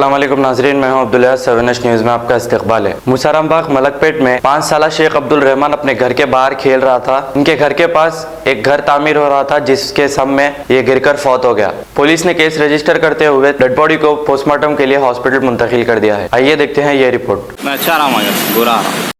अस्सलाम वालेकुम नाजरीन, मैं हूं अब्दुल्ला। 7 न्यूज़ में आपका इस्तकबाल है। मुसारामबाग मलकपेट में 5 साला शेख अब्दुल रहमान अपने घर के बाहर खेल रहा था। उनके घर के पास एक घर तामीर हो रहा था जिसके सब में ये गिरकर फौत हो गया। पुलिस ने केस रजिस्टर करते हुए डेड बॉडी को पोस्टमार्टम के लिए हॉस्पिटल मुंतकिल कर दिया है। आइए देखते हैं ये रिपोर्ट। मैं अच्छा रहा हूँ, बुरा आ रहा।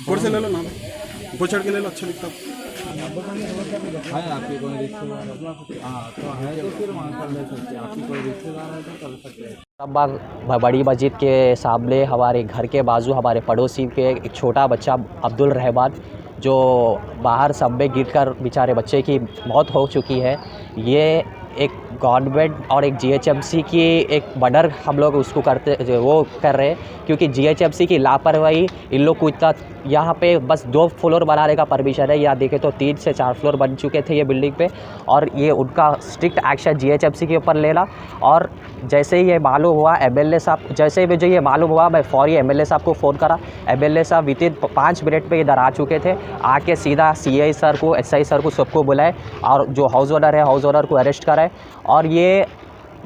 ऊपर से ले लो ना, ऊपर चढ़ के ले लो, अच्छा दिखता है। आपकी कोई रिश्तेदार तो है तो फिर वहाँ कर ले सकते हैं। आपकी कोई रिश्तेदार है तो कर सकते हैं। अब बड़ी मस्जिद के सामने हमारे घर के बाजू हमारे पड़ोसी के एक छोटा बच्चा अब्दुल रहमान जो बाहर सब में गिरकर बेचारे बच्चे की मौत हो चुकी है। ये एक गवर्नमेंट और एक जीएचएमसी की एक मर्डर हम लोग उसको वो कर रहे हैं, क्योंकि जीएचएमसी की लापरवाही इन लोग को इतना यहाँ पे बस 2 फ्लोर बनाने का परमिशन है। यहाँ देखें तो 3 से 4 फ्लोर बन चुके थे ये बिल्डिंग पे, और ये उनका स्ट्रिक्ट एक्शन जीएचएमसी के ऊपर लेना। और जैसे ही ये मालूम हुआ एमएलए साहब, जैसे ही मुझे ये मालूम हुआ मैं फौरी एमएलए साहब को फ़ोन करा। एमएलए साहब विदिन 5 मिनट में इधर आ चुके थे। आके सीधा सीआई सर को, एसआई सर को, सबको बुलाए और जो हाउस ओनर है हाउस ओनर को अरेस्ट कराए। और ये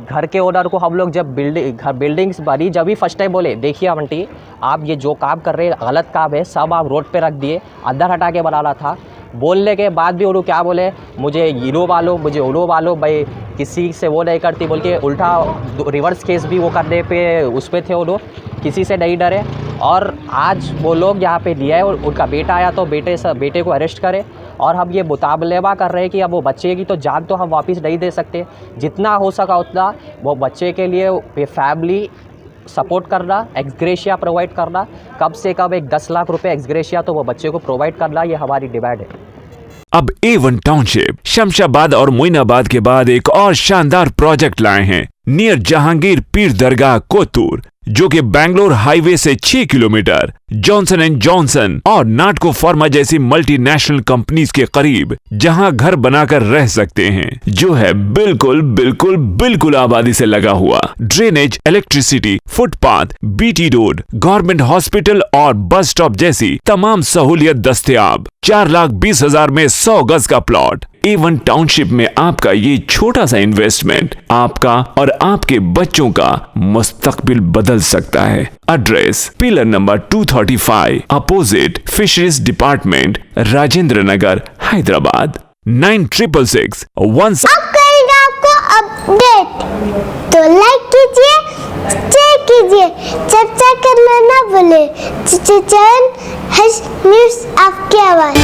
घर के ओनर को हम लोग जब बिल्डिंग्स बनी जब भी फर्स्ट टाइम बोले, देखिए आंटी आप ये जो काम कर रहे हैं गलत काम है, सब आप रोड पे रख दिए, अंदर हटा के बनाना था। बोलने के बाद भी उन्होंने क्या बोले, मुझे हीरो वालों मुझे उड़ो वालों भाई किसी से वो नहीं करती बोल के उल्टा रिवर्स केस भी वो करने पे उस पर थे। उन्होंने किसी से नहीं डरे। और आज वो लोग यहाँ पे लिया है और उनका बेटा आया तो बेटे को अरेस्ट करे। और हम ये मुतालबा कर रहे हैं कि अब वो बच्चे की तो जान तो हम वापस नहीं दे सकते, जितना हो सका उतना वो बच्चे के लिए फैमिली सपोर्ट करना, एक्सग्रेशिया प्रोवाइड करना, कम से कम एक 10 लाख रुपए एक्सग्रेशिया तो वो बच्चे को प्रोवाइड करना, ये हमारी डिमांड है। अब A1 टाउनशिप शमशाबाद और मोइनाबाद के बाद एक और शानदार प्रोजेक्ट लाए हैं नियर जहांगीर पीर दरगाह कोतूर, जो कि बैंगलोर हाईवे से 6 किलोमीटर जॉनसन एंड जॉनसन और नाटको फार्मा जैसी मल्टीनेशनल कंपनीज के करीब, जहां घर बनाकर रह सकते हैं, जो है बिल्कुल बिल्कुल बिल्कुल आबादी से लगा हुआ। Drainage, electricity, footpath, BT road, government hospital और बस स्टॉप जैसी तमाम सहूलियत दस्तयाब। 4,20,000 में 100 गज का प्लॉट। A1 टाउनशिप में आपका ये छोटा सा इन्वेस्टमेंट आपका और आपके बच्चों का मुस्तकबिल बदल सकता है। Address pillar number 235 opposite fisheries department, Rajendra Nagar, Hyderabad. 9666 1। अब करेंगे आपको अपडेट, तो लाइक कीजिए, शेयर कीजिए, चर्चा करना ना भूले। चैनल न्यूज़ आपकी आवाज़।